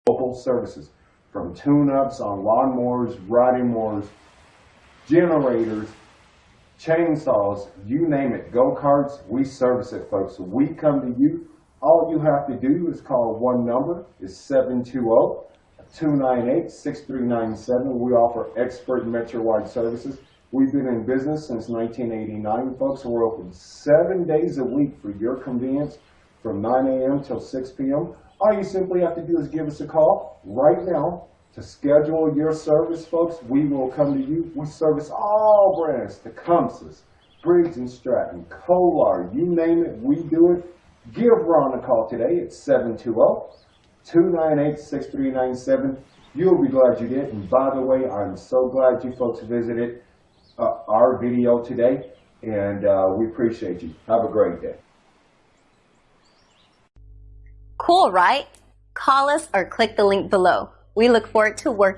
Local services, from tune-ups on lawnmowers, riding mowers, generators, chainsaws, you name it, go-karts, we service it, folks. So we come to you. All you have to do is call one number, is 720-298-6397. We offer expert metro-wide services. We've been in business since 1989, folks. We're open 7 days a week for your convenience, from 9 a.m. till 6 p.m. All you simply have to do is give us a call right now to schedule your service, folks. We will come to you. We service all brands, Tecumseh's, Briggs & Stratton, Kohler, you name it, we do it. Give Ron a call today at 720-298-6397. You'll be glad you did. And by the way, I'm so glad you folks visited our video today, and we appreciate you. Have a great day. Cool, right? Call us or click the link below. We look forward to working